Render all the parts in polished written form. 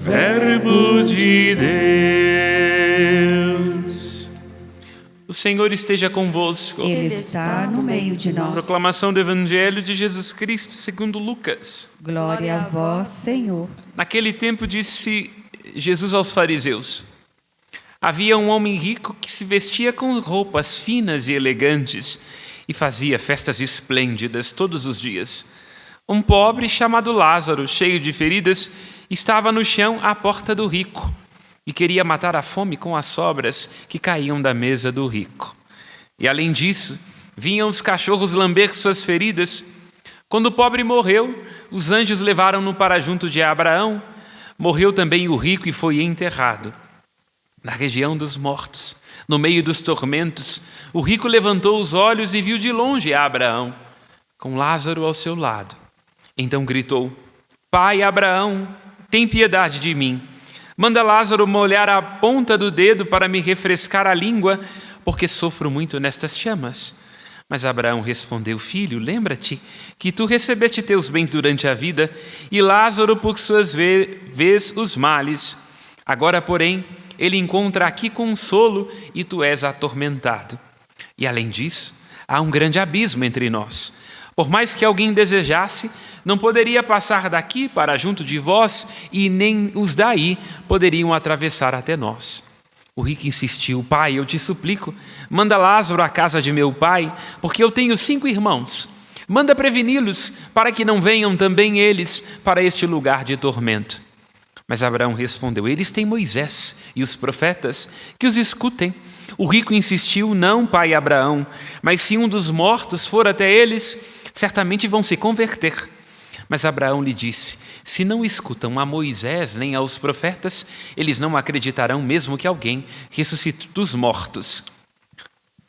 Verbo de Deus. O Senhor esteja convosco. Ele está no meio de nós. Proclamação do Evangelho de Jesus Cristo segundo Lucas. Glória a vós, Senhor. Naquele tempo disse Jesus aos fariseus: havia um homem rico que se vestia com roupas finas e elegantes e fazia festas esplêndidas todos os dias. Um pobre chamado Lázaro, cheio de feridas, estava no chão à porta do rico e queria matar a fome com as sobras que caíam da mesa do rico. E além disso, vinham os cachorros lamber suas feridas. Quando o pobre morreu, os anjos levaram-no para junto de Abraão. Morreu também o rico e foi enterrado na região dos mortos, no meio dos tormentos. O rico levantou os olhos e viu de longe a Abraão, com Lázaro ao seu lado. Então gritou: Pai Abraão, tem piedade de mim. Manda Lázaro molhar a ponta do dedo para me refrescar a língua, porque sofro muito nestas chamas. Mas Abraão respondeu: Filho, lembra-te que tu recebeste teus bens durante a vida, e Lázaro, por suas vez, os males. Agora, porém, ele encontra aqui consolo e tu és atormentado. E além disso, há um grande abismo entre nós. Por mais que alguém desejasse, não poderia passar daqui para junto de vós, e nem os daí poderiam atravessar até nós. O rico insistiu: Pai, eu te suplico, manda Lázaro à casa de meu pai, porque eu tenho 5 irmãos. Manda preveni-los, para que não venham também eles para este lugar de tormento. Mas Abraão respondeu: Eles têm Moisés e os profetas, que os escutem. O rico insistiu: Não, pai Abraão, mas se um dos mortos for até eles, certamente vão se converter. Mas Abraão lhe disse: Se não escutam a Moisés nem aos profetas, eles não acreditarão mesmo que alguém ressuscite dos mortos.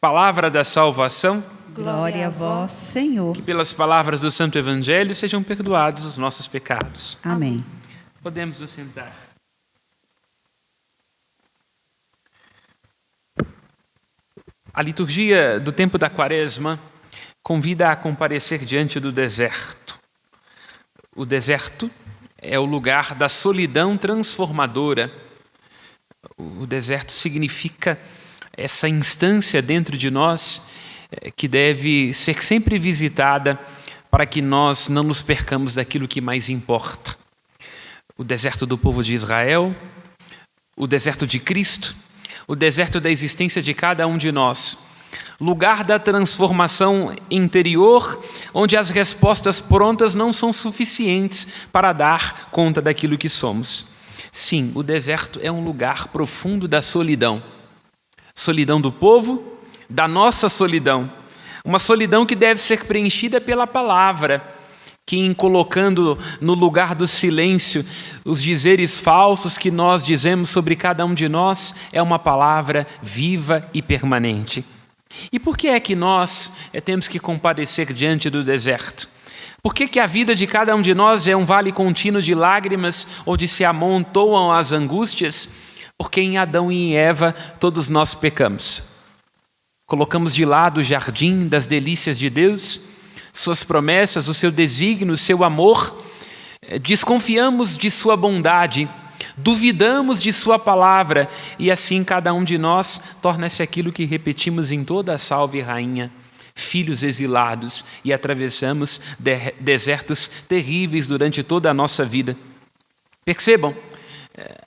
Palavra da salvação. Glória a vós, Senhor. Que pelas palavras do Santo Evangelho sejam perdoados os nossos pecados. Amém. Podemos nos sentar. A liturgia do tempo da Quaresma convida a comparecer diante do deserto. O deserto é o lugar da solidão transformadora. O deserto significa essa instância dentro de nós que deve ser sempre visitada para que nós não nos percamos daquilo que mais importa. O deserto do povo de Israel, o deserto de Cristo, o deserto da existência de cada um de nós. Lugar da transformação interior, onde as respostas prontas não são suficientes para dar conta daquilo que somos. Sim, o deserto é um lugar profundo da solidão. Solidão do povo, da nossa solidão. Uma solidão que deve ser preenchida pela palavra, que em colocando no lugar do silêncio os dizeres falsos que nós dizemos sobre cada um de nós, é uma palavra viva e permanente. E por que é que nós temos que comparecer diante do deserto? Por que a vida de cada um de nós é um vale contínuo de lágrimas, onde se amontoam as angústias? Porque em Adão e em Eva todos nós pecamos. Colocamos de lado o jardim das delícias de Deus, suas promessas, o seu desígnio, o seu amor, desconfiamos de sua bondade, duvidamos de sua palavra, e assim cada um de nós torna-se aquilo que repetimos em toda a Salve Rainha: filhos exilados, e atravessamos desertos terríveis durante toda a nossa vida. Percebam,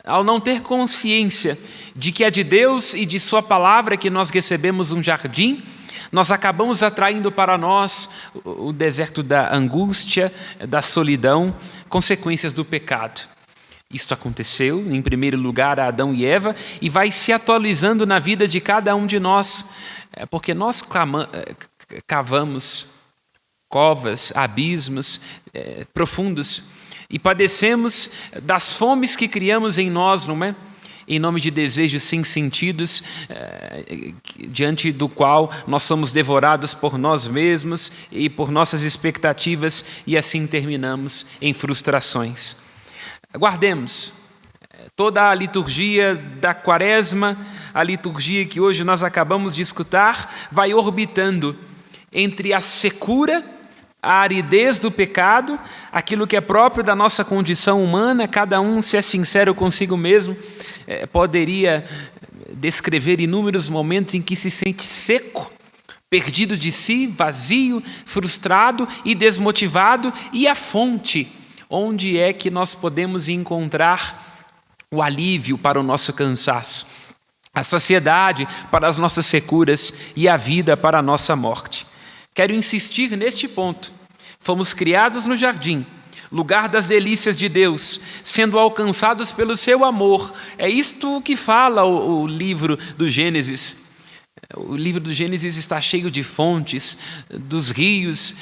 ao não ter consciência de que é de Deus e de sua palavra que nós recebemos um jardim, nós acabamos atraindo para nós o deserto da angústia, da solidão, consequências do pecado. Isto aconteceu, em primeiro lugar, a Adão e Eva, e vai se atualizando na vida de cada um de nós, porque nós cavamos covas, abismos profundos, e padecemos das fomes que criamos em nós, não é? Em nome de desejos sem sentidos, diante do qual nós somos devorados por nós mesmos e por nossas expectativas, e assim terminamos em frustrações. Guardemos toda a liturgia da Quaresma, a liturgia que hoje nós acabamos de escutar, vai orbitando entre a secura a aridez do pecado, aquilo que é próprio da nossa condição humana. Cada um, se é sincero consigo mesmo, poderia descrever inúmeros momentos em que se sente seco, perdido de si, vazio, frustrado e desmotivado. E a fonte, onde é que nós podemos encontrar o alívio para o nosso cansaço, a saciedade para as nossas securas e a vida para a nossa morte? Quero insistir neste ponto. Fomos criados no jardim, lugar das delícias de Deus, sendo alcançados pelo seu amor. É isto que fala o livro do Gênesis. O livro do Gênesis está cheio de fontes, dos rios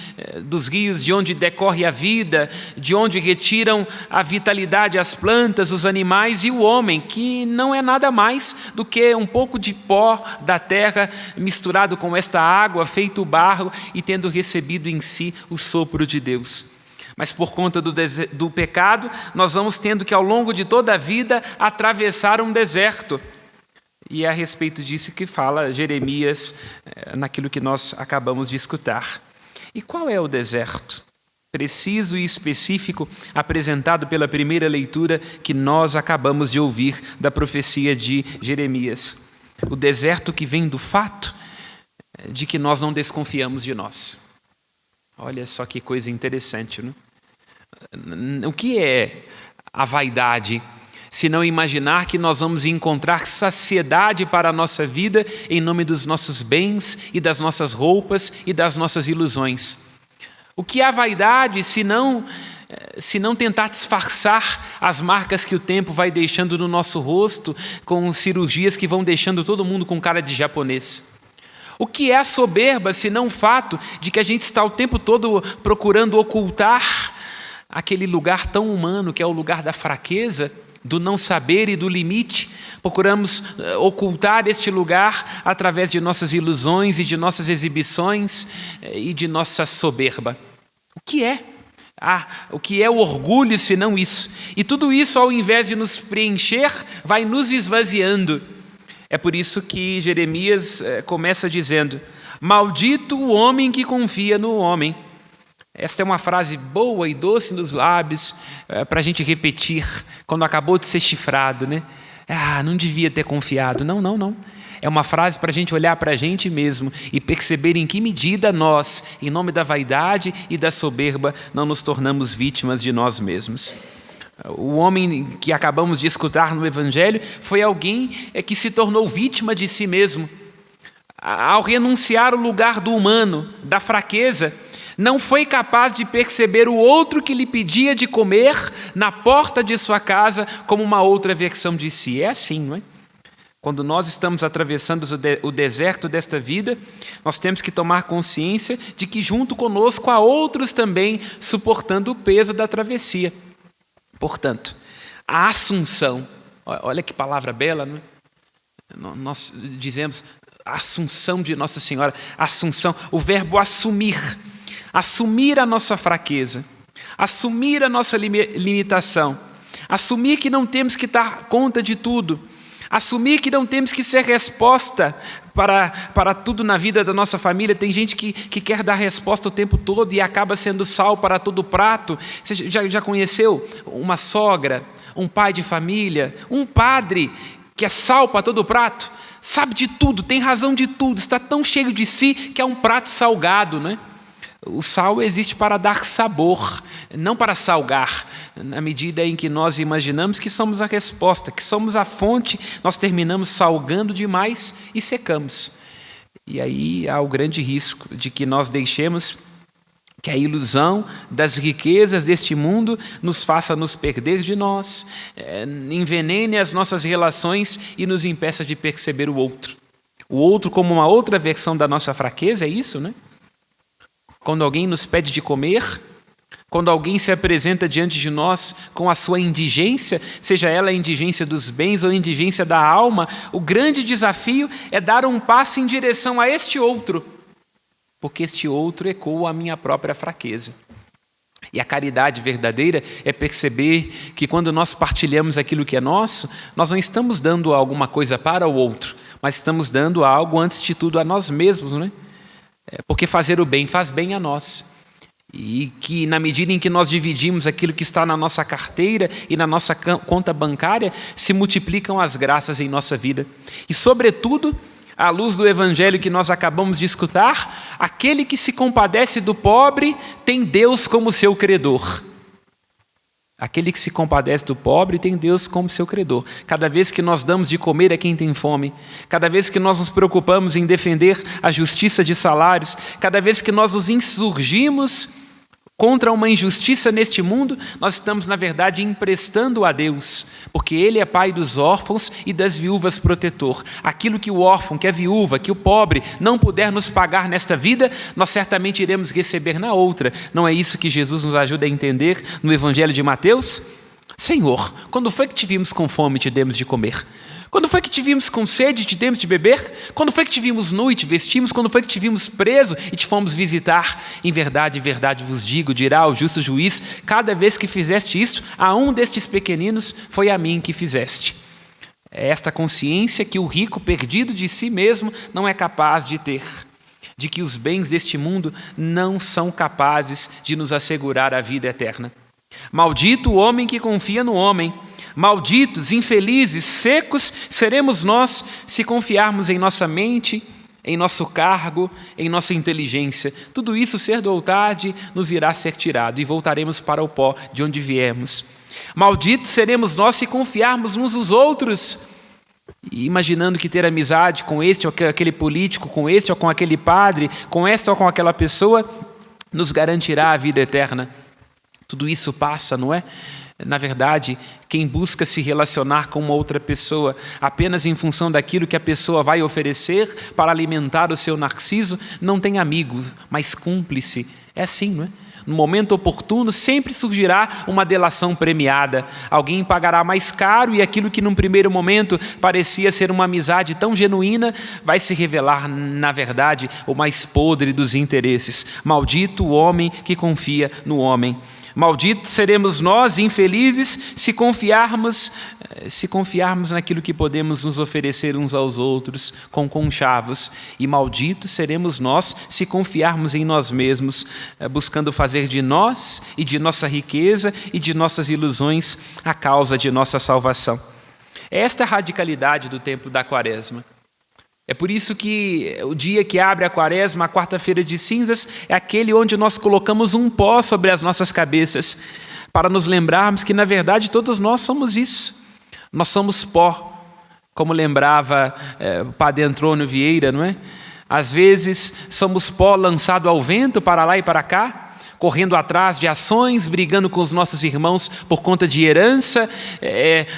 de onde decorre a vida, de onde retiram a vitalidade as plantas, os animais e o homem, que não é nada mais do que um pouco de pó da terra misturado com esta água, feito barro e tendo recebido em si o sopro de Deus. Mas por conta do pecado, nós vamos tendo que, ao longo de toda a vida, atravessar um deserto. E é a respeito disso que fala Jeremias, naquilo que nós acabamos de escutar. E qual é o deserto? Preciso e específico, apresentado pela primeira leitura que nós acabamos de ouvir da profecia de Jeremias. O deserto que vem do fato de que nós não desconfiamos de nós. Olha só que coisa interessante, não? O que é a vaidade? Se não imaginar que nós vamos encontrar saciedade para a nossa vida em nome dos nossos bens e das nossas roupas e das nossas ilusões. O que é a vaidade se não tentar disfarçar as marcas que o tempo vai deixando no nosso rosto, com cirurgias que vão deixando todo mundo com cara de japonês? O que é a soberba se não o fato de que a gente está o tempo todo procurando ocultar aquele lugar tão humano que é o lugar da fraqueza, do não saber e do limite? Procuramos ocultar este lugar através de nossas ilusões e de nossas exibições e de nossa soberba. O que é? O que é o orgulho se não isso? E tudo isso, ao invés de nos preencher, vai nos esvaziando. É por isso que Jeremias começa dizendo: maldito o homem que confia no homem. Esta é uma frase boa e doce nos lábios para a gente repetir quando acabou de ser chifrado, né? Não devia ter confiado. Não. É uma frase para a gente olhar para a gente mesmo e perceber em que medida nós, em nome da vaidade e da soberba, não nos tornamos vítimas de nós mesmos. O homem que acabamos de escutar no Evangelho foi alguém que se tornou vítima de si mesmo. Ao renunciar o lugar do humano, da fraqueza, não foi capaz de perceber o outro que lhe pedia de comer na porta de sua casa como uma outra versão de si. É assim, não é? Quando nós estamos atravessando o deserto desta vida, nós temos que tomar consciência de que junto conosco há outros também suportando o peso da travessia. Portanto, a assunção, olha que palavra bela, não é? Nós dizemos a assunção de Nossa Senhora, assunção, o verbo assumir. Assumir a nossa fraqueza, assumir a nossa limitação, assumir que não temos que dar conta de tudo, assumir que não temos que ser resposta para tudo na vida da nossa família. Tem gente que quer dar resposta o tempo todo e acaba sendo sal para todo prato. Você já conheceu uma sogra, um pai de família, um padre que é sal para todo prato? Sabe de tudo, tem razão de tudo, está tão cheio de si que é um prato salgado, né? O sal existe para dar sabor, não para salgar. Na medida em que nós imaginamos que somos a resposta, que somos a fonte, nós terminamos salgando demais e secamos. E aí há o grande risco de que nós deixemos que a ilusão das riquezas deste mundo nos faça nos perder de nós, envenene as nossas relações e nos impeça de perceber o outro. O outro como uma outra versão da nossa fraqueza, é isso, né? Quando alguém nos pede de comer, quando alguém se apresenta diante de nós com a sua indigência, seja ela a indigência dos bens ou a indigência da alma, o grande desafio é dar um passo em direção a este outro, porque este outro ecoa a minha própria fraqueza. E a caridade verdadeira é perceber que quando nós partilhamos aquilo que é nosso, nós não estamos dando alguma coisa para o outro, mas estamos dando algo antes de tudo a nós mesmos, não é? Porque fazer o bem faz bem a nós. E que na medida em que nós dividimos aquilo que está na nossa carteira e na nossa conta bancária, se multiplicam as graças em nossa vida. E sobretudo, à luz do evangelho que nós acabamos de escutar, aquele que se compadece do pobre tem Deus como seu credor. Aquele que se compadece do pobre tem Deus como seu credor. Cada vez que nós damos de comer a quem tem fome, cada vez que nós nos preocupamos em defender a justiça de salários, cada vez que nós nos insurgimos contra uma injustiça neste mundo, nós estamos, na verdade, emprestando a Deus, porque Ele é Pai dos órfãos e das viúvas protetor. Aquilo que o órfão, que a viúva, que o pobre não puder nos pagar nesta vida, nós certamente iremos receber na outra. Não é isso que Jesus nos ajuda a entender no Evangelho de Mateus? Senhor, quando foi que te vimos com fome e te demos de comer? Quando foi que te vimos com sede e te demos de beber? Quando foi que te vimos nu e te vestimos? Quando foi que te vimos preso e te fomos visitar? Em verdade vos digo, dirá o justo juiz, cada vez que fizeste isto, a um destes pequeninos, foi a mim que fizeste. É esta consciência que o rico, perdido de si mesmo, não é capaz de ter, de que os bens deste mundo não são capazes de nos assegurar a vida eterna. Maldito o homem que confia no homem. Malditos, infelizes, secos seremos nós se confiarmos em nossa mente, em nosso cargo, em nossa inteligência. Tudo isso, cedo ou tarde, nos irá ser tirado e voltaremos para o pó de onde viemos. Malditos seremos nós se confiarmos uns nos outros, imaginando que ter amizade com este ou aquele político, com este ou com aquele padre, com esta ou com aquela pessoa, nos garantirá a vida eterna. Tudo isso passa, não é? Na verdade, quem busca se relacionar com uma outra pessoa apenas em função daquilo que a pessoa vai oferecer para alimentar o seu narciso, não tem amigo, mas cúmplice. É assim, não é? No momento oportuno, sempre surgirá uma delação premiada. Alguém pagará mais caro e aquilo que num primeiro momento parecia ser uma amizade tão genuína vai se revelar, na verdade, o mais podre dos interesses. Maldito o homem que confia no homem. Malditos seremos nós, infelizes, se confiarmos naquilo que podemos nos oferecer uns aos outros com conchavos. E malditos seremos nós se confiarmos em nós mesmos, buscando fazer de nós e de nossa riqueza e de nossas ilusões a causa de nossa salvação. Esta é a radicalidade do tempo da Quaresma. É por isso que o dia que abre a Quaresma, a quarta-feira de cinzas, é aquele onde nós colocamos um pó sobre as nossas cabeças, para nos lembrarmos que, na verdade, todos nós somos isso. Nós somos pó, como lembrava o padre Antônio Vieira, não é? Às vezes somos pó lançado ao vento para lá e para cá, correndo atrás de ações, brigando com os nossos irmãos por conta de herança,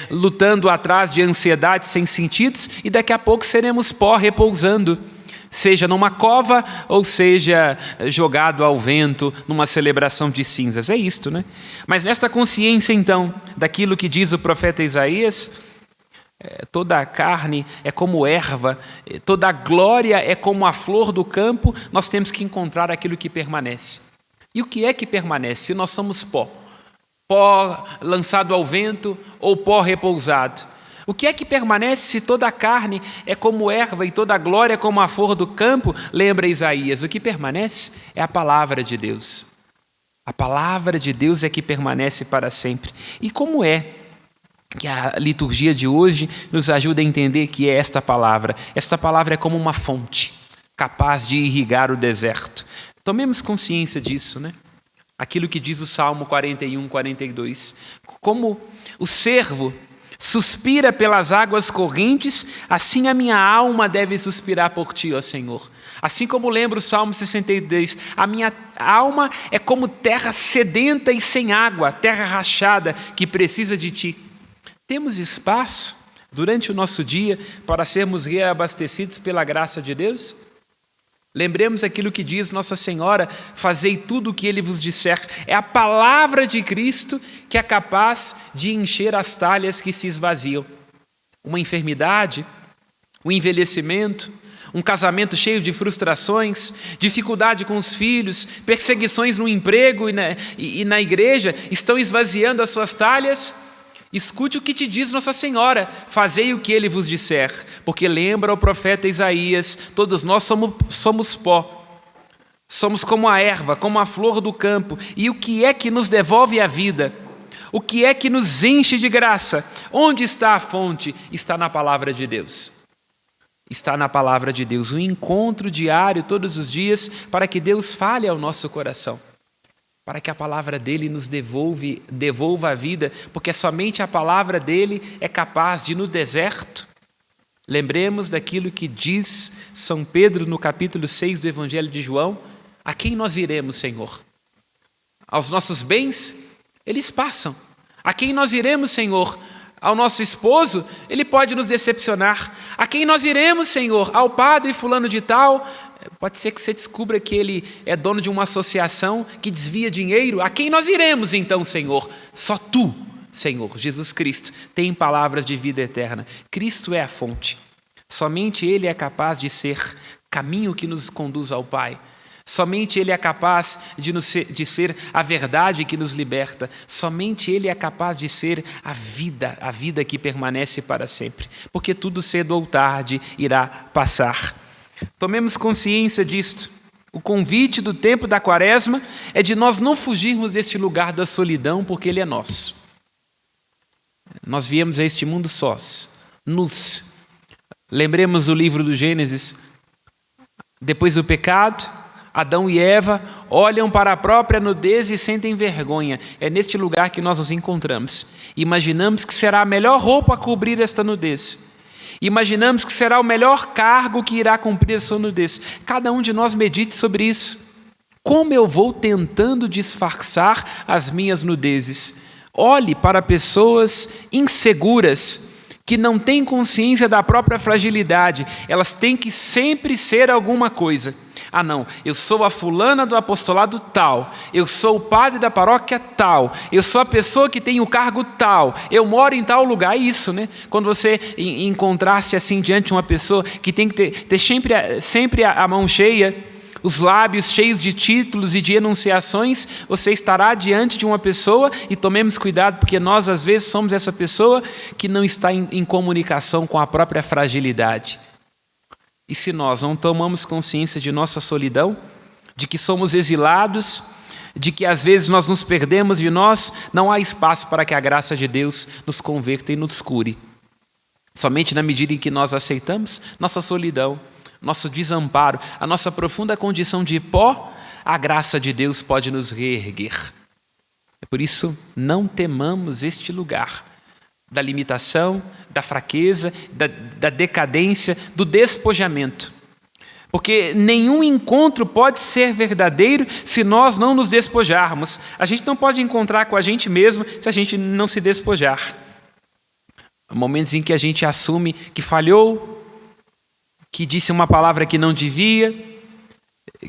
lutando atrás de ansiedades sem sentidos, e daqui a pouco seremos pó repousando, seja numa cova ou seja jogado ao vento numa celebração de cinzas. É isto, né? Mas nesta consciência, então, daquilo que diz o profeta Isaías, toda a carne é como erva, toda a glória é como a flor do campo, nós temos que encontrar aquilo que permanece. E o que é que permanece se nós somos pó? Pó lançado ao vento ou pó repousado? O que é que permanece se toda a carne é como erva e toda a glória é como a flor do campo? Lembra Isaías, o que permanece é a palavra de Deus. A palavra de Deus é que permanece para sempre. E como é que a liturgia de hoje nos ajuda a entender que é esta palavra? Esta palavra é como uma fonte, capaz de irrigar o deserto. Tomemos consciência disso, né? Aquilo que diz o Salmo 41, 42. Como o cervo suspira pelas águas correntes, assim a minha alma deve suspirar por ti, ó Senhor. Assim como lembra o Salmo 62, a minha alma é como terra sedenta e sem água, terra rachada que precisa de ti. Temos espaço durante o nosso dia para sermos reabastecidos pela graça de Deus? Lembremos aquilo que diz Nossa Senhora, fazei tudo o que Ele vos disser. É a palavra de Cristo que é capaz de encher as talhas que se esvaziam. Uma enfermidade, um envelhecimento, um casamento cheio de frustrações, dificuldade com os filhos, perseguições no emprego e na igreja, estão esvaziando as suas talhas. Escute o que te diz Nossa Senhora, fazei o que Ele vos disser, porque lembra o profeta Isaías, todos nós somos pó. Somos como a erva, como a flor do campo. E o que é que nos devolve a vida? O que é que nos enche de graça? Onde está a fonte? Está na palavra de Deus. Está na palavra de Deus. Um encontro diário, todos os dias, para que Deus fale ao nosso coração. Para que a palavra dele nos devolva a vida, porque somente a palavra dele é capaz de, no deserto, lembremos daquilo que diz São Pedro no capítulo 6 do Evangelho de João: a quem nós iremos, Senhor? Aos nossos bens? Eles passam. A quem nós iremos, Senhor? Ao nosso esposo? Ele pode nos decepcionar. A quem nós iremos, Senhor? Ao padre fulano de tal? Pode ser que você descubra que ele é dono de uma associação que desvia dinheiro. A quem nós iremos, então, Senhor? Só tu, Senhor, Jesus Cristo, tem palavras de vida eterna. Cristo é a fonte. Somente Ele é capaz de ser caminho que nos conduz ao Pai. Somente Ele é capaz de ser a verdade que nos liberta. Somente Ele é capaz de ser a vida que permanece para sempre. Porque tudo cedo ou tarde irá passar. Tomemos consciência disto. O convite do tempo da Quaresma é de nós não fugirmos deste lugar da solidão, porque ele é nosso. Nós viemos a este mundo sós, nus. Lembremos o livro do Gênesis. Depois do pecado, Adão e Eva olham para a própria nudez e sentem vergonha. É neste lugar que nós nos encontramos. Imaginamos que será a melhor roupa a cobrir esta nudez. Imaginamos que será o melhor cargo que irá cumprir essa nudez. Cada um de nós medite sobre isso. Como eu vou tentando disfarçar as minhas nudezes? Olhe para pessoas inseguras, que não têm consciência da própria fragilidade. Elas têm que sempre ser alguma coisa. Ah, não, eu sou a fulana do apostolado tal, eu sou o padre da paróquia tal, eu sou a pessoa que tem o cargo tal, eu moro em tal lugar. É isso, né? Quando você encontrar-se assim diante de uma pessoa que tem que ter sempre a mão cheia, os lábios cheios de títulos e de enunciações, você estará diante de uma pessoa, e tomemos cuidado, porque nós às vezes somos essa pessoa que não está em comunicação com a própria fragilidade. E se nós não tomamos consciência de nossa solidão, de que somos exilados, de que às vezes nós nos perdemos de nós, não há espaço para que a graça de Deus nos converta e nos cure. Somente na medida em que nós aceitamos nossa solidão, nosso desamparo, a nossa profunda condição de pó, a graça de Deus pode nos reerguer. Por isso, não temamos este lugar da limitação, da fraqueza, da decadência, do despojamento. Porque nenhum encontro pode ser verdadeiro se nós não nos despojarmos. A gente não pode encontrar com a gente mesmo se a gente não se despojar. Há momentos em que a gente assume que falhou, que disse uma palavra que não devia,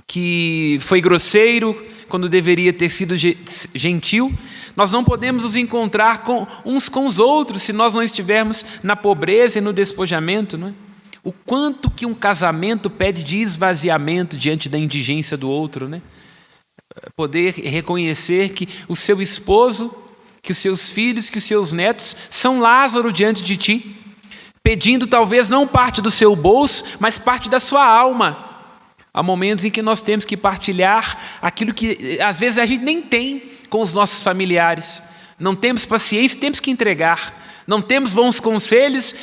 que foi grosseiro quando deveria ter sido gentil. Nós não podemos nos encontrar uns com os outros se nós não estivermos na pobreza e no despojamento, não é? O quanto que um casamento pede de esvaziamento diante da indigência do outro, né? Poder reconhecer que o seu esposo, que os seus filhos, que os seus netos são Lázaro diante de ti, pedindo talvez não parte do seu bolso, mas parte da sua alma. Há momentos em que nós temos que partilhar aquilo que às vezes a gente nem tem com os nossos familiares. Não temos paciência, temos que entregar. Não temos bons conselhos,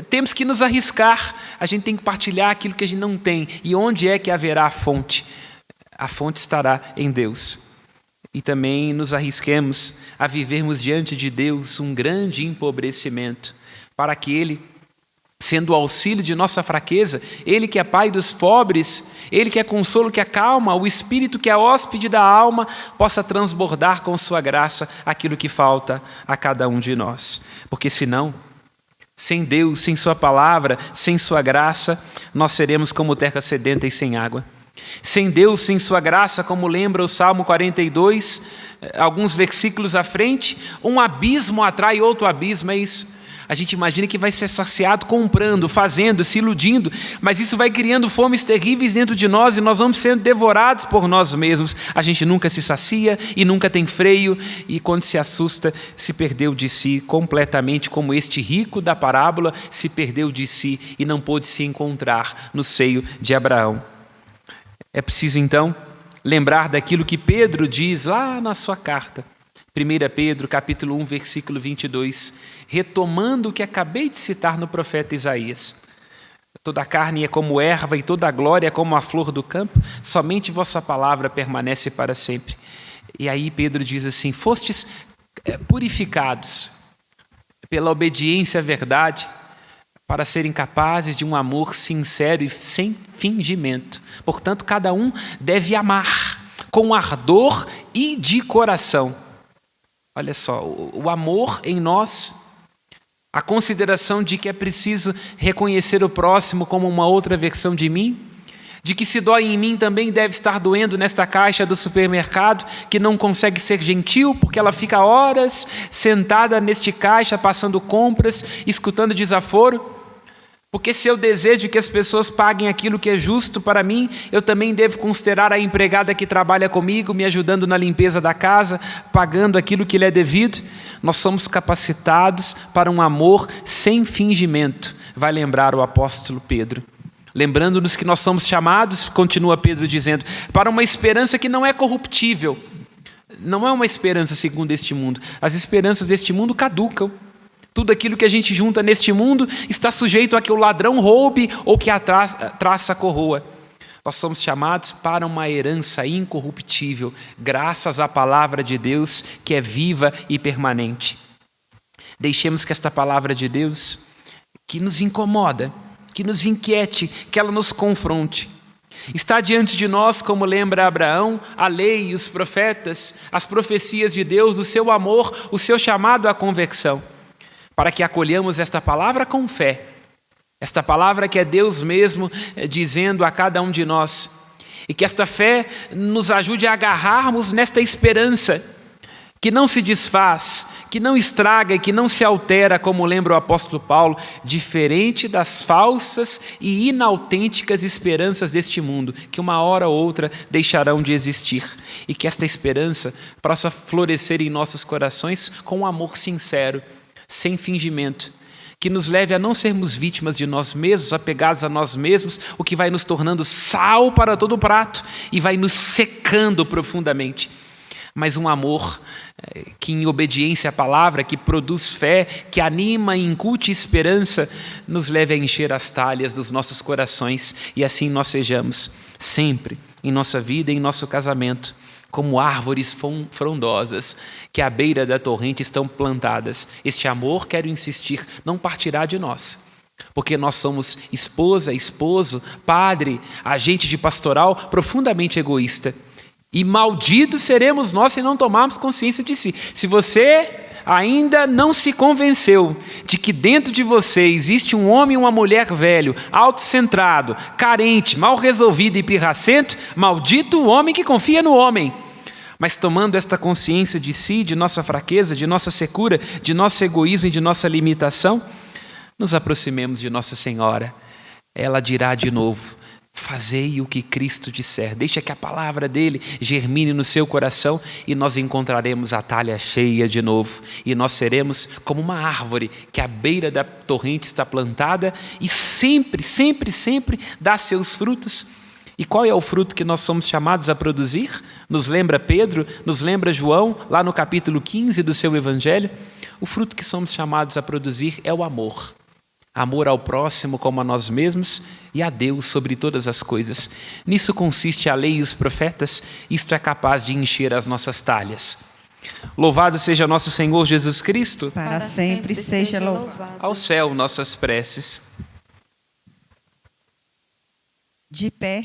temos que nos arriscar. A gente tem que partilhar aquilo que a gente não tem. E onde é que haverá a fonte? A fonte estará em Deus. E também nos arrisquemos a vivermos diante de Deus um grande empobrecimento, para que Ele, sendo o auxílio de nossa fraqueza, Ele que é Pai dos pobres, Ele que é consolo, que acalma, o Espírito que é hóspede da alma, possa transbordar com sua graça aquilo que falta a cada um de nós. Porque senão, sem Deus, sem sua palavra, sem sua graça, nós seremos como terra sedenta e sem água. Sem Deus, sem sua graça, como lembra o Salmo 42, alguns versículos à frente, um abismo atrai outro abismo, é isso. A gente imagina que vai ser saciado comprando, fazendo, se iludindo, mas isso vai criando fomes terríveis dentro de nós e nós vamos sendo devorados por nós mesmos. A gente nunca se sacia e nunca tem freio, e quando se assusta, se perdeu de si completamente, como este rico da parábola se perdeu de si e não pôde se encontrar no seio de Abraão. É preciso então lembrar daquilo que Pedro diz lá na sua carta. 1 Pedro, capítulo 1, versículo 22, retomando o que acabei de citar no profeta Isaías. Toda a carne é como erva e toda a glória é como a flor do campo, somente vossa palavra permanece para sempre. E aí Pedro diz assim: fostes purificados pela obediência à verdade, para serem capazes de um amor sincero e sem fingimento. Portanto, cada um deve amar com ardor e de coração. Olha só, o amor em nós, a consideração de que é preciso reconhecer o próximo como uma outra versão de mim, de que se dói em mim também deve estar doendo nesta caixa do supermercado, que não consegue ser gentil porque ela fica horas sentada neste caixa, passando compras, escutando desaforo. Porque se eu desejo que as pessoas paguem aquilo que é justo para mim, eu também devo considerar a empregada que trabalha comigo, me ajudando na limpeza da casa, pagando aquilo que lhe é devido. Nós somos capacitados para um amor sem fingimento, vai lembrar o apóstolo Pedro. Lembrando-nos que nós somos chamados, continua Pedro dizendo, para uma esperança que não é corruptível. Não é uma esperança segundo este mundo. As esperanças deste mundo caducam. Tudo aquilo que a gente junta neste mundo está sujeito a que o ladrão roube ou que a traça corroa. Nós somos chamados para uma herança incorruptível, graças à palavra de Deus que é viva e permanente. Deixemos que esta palavra de Deus, que nos incomoda, que nos inquiete, que ela nos confronte. Está diante de nós, como lembra Abraão, a lei e os profetas, as profecias de Deus, o seu amor, o seu chamado à conversão. Para que acolhamos esta palavra com fé, esta palavra que é Deus mesmo dizendo a cada um de nós, e que esta fé nos ajude a agarrarmos nesta esperança, que não se desfaz, que não estraga e que não se altera, como lembra o apóstolo Paulo, diferente das falsas e inautênticas esperanças deste mundo, que uma hora ou outra deixarão de existir, e que esta esperança possa florescer em nossos corações com um amor sincero, sem fingimento, que nos leve a não sermos vítimas de nós mesmos, apegados a nós mesmos, o que vai nos tornando sal para todo o prato e vai nos secando profundamente. Mas um amor que, em obediência à palavra, que produz fé, que anima e incute esperança, nos leve a encher as talhas dos nossos corações e assim nós sejamos sempre, em nossa vida e em nosso casamento, como árvores frondosas que à beira da torrente estão plantadas. Este amor, quero insistir, não partirá de nós, porque nós somos esposa, esposo, padre, agente de pastoral profundamente egoísta. E malditos seremos nós se não tomarmos consciência de si. Se você ainda não se convenceu de que dentro de você existe um homem e uma mulher velho, autocentrado, carente, mal resolvido e pirracento, maldito o homem que confia no homem. Mas tomando esta consciência de si, de nossa fraqueza, de nossa secura, de nosso egoísmo e de nossa limitação, nos aproximemos de Nossa Senhora. Ela dirá de novo: fazei o que Cristo disser. Deixa que a palavra dele germine no seu coração e nós encontraremos a talha cheia de novo. E nós seremos como uma árvore que à beira da torrente está plantada e sempre, sempre, sempre dá seus frutos. E qual é o fruto que nós somos chamados a produzir? Nos lembra Pedro, nos lembra João, lá no capítulo 15 do seu evangelho. O fruto que somos chamados a produzir é o amor. Amor ao próximo como a nós mesmos e a Deus sobre todas as coisas. Nisso consiste a lei e os profetas. Isto é capaz de encher as nossas talhas. Louvado seja nosso Senhor Jesus Cristo. Para sempre seja louvado. Ao céu nossas preces. De pé,